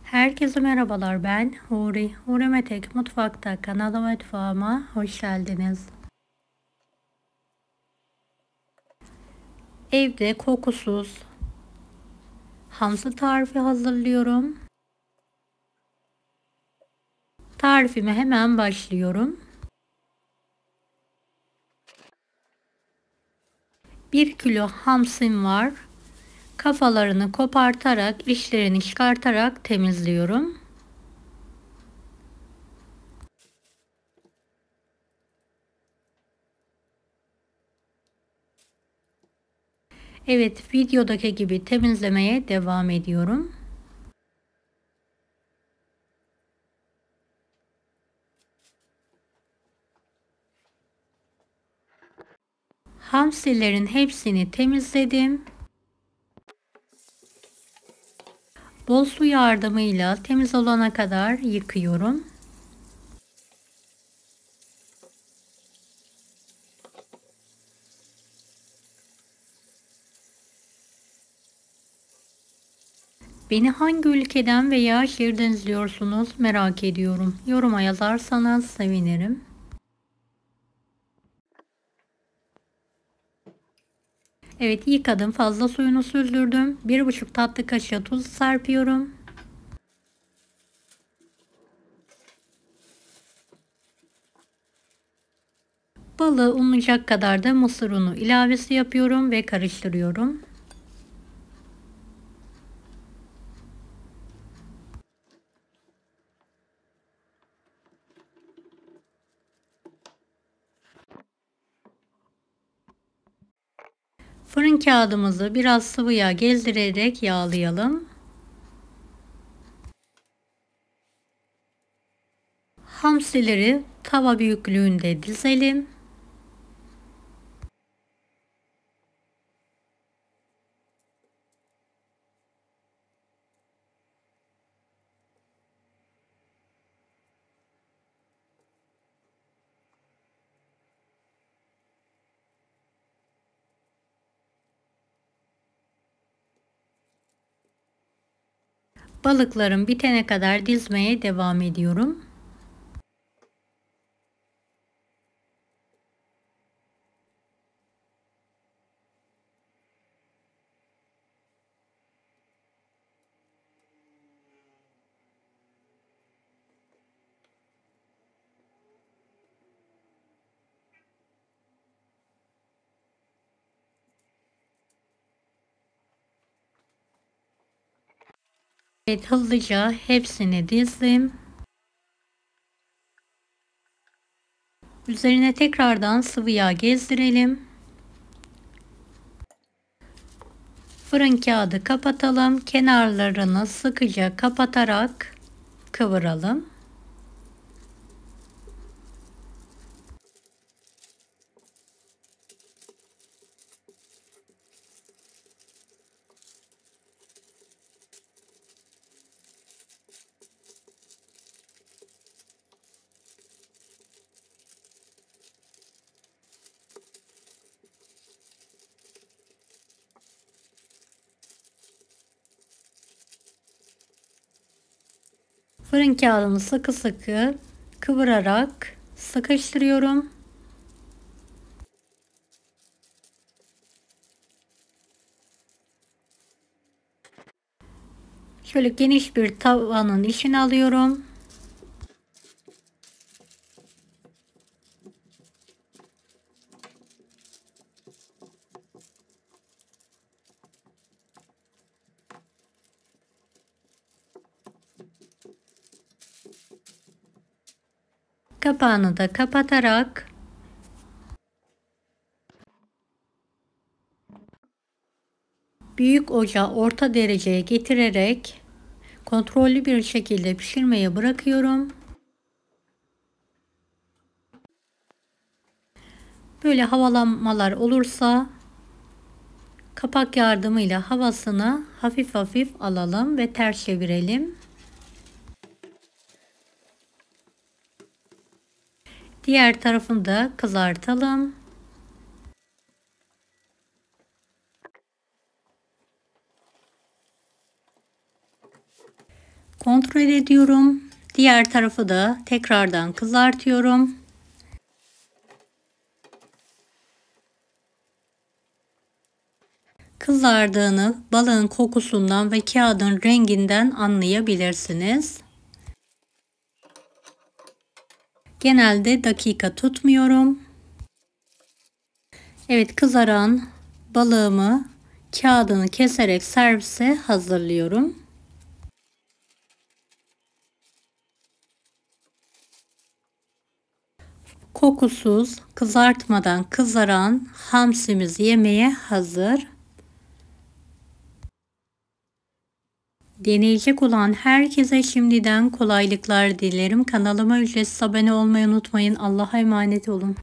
Herkese merhabalar, ben Huri. Huri Metek Mutfak'ta kanalıma mutfağıma hoş geldiniz. Evde kokusuz hamsi tarifi hazırlıyorum. Tarifime hemen başlıyorum. 1 kilo hamsim var. Kafalarını kopartarak, içlerini çıkartarak temizliyorum. Evet, videodaki gibi temizlemeye devam ediyorum. Hamsilerin hepsini temizledim. Bol su yardımıyla temiz olana kadar yıkıyorum. Beni hangi ülkeden veya şehirden izliyorsunuz merak ediyorum. Yoruma yazarsanız sevinirim. Evet, yıkadım, fazla suyunu süzdürdüm. 1,5 tatlı kaşığı tuz serpiyorum. Balığı unlayacak kadar da mısır unu ilavesi yapıyorum ve karıştırıyorum. Fırın kağıdımızı biraz sıvı yağ gezdirerek yağlayalım. Hamsileri tava büyüklüğünde dizelim. Balıklarım bitene kadar dizmeye devam ediyorum. Evet, hızlıca hepsini dizdim. Üzerine tekrardan sıvı yağ gezdirelim. Fırın kağıdı kapatalım. Kenarlarını sıkıca kapatarak kıvıralım. Fırın kağıdını sıkı sıkı kıvırarak sıkıştırıyorum. Şöyle geniş bir tavanın içine alıyorum. Kapağını da kapatarak büyük ocağı orta dereceye getirerek kontrollü bir şekilde pişirmeye bırakıyorum. Böyle havalanmalar olursa kapak yardımıyla havasını hafif hafif alalım ve ters çevirelim. Diğer tarafını da kızartalım. Kontrol ediyorum. Diğer tarafı da tekrardan kızartıyorum. Kızardığını balığın kokusundan ve kağıdın renginden anlayabilirsiniz. Genelde dakika tutmuyorum. Evet, kızaran balığımı kağıdını keserek servise hazırlıyorum. Kokusuz, kızartmadan kızaran hamsimiz yemeğe hazır. Deneyecek olan herkese şimdiden kolaylıklar dilerim. Kanalıma ücretsiz abone olmayı unutmayın. Allah'a emanet olun.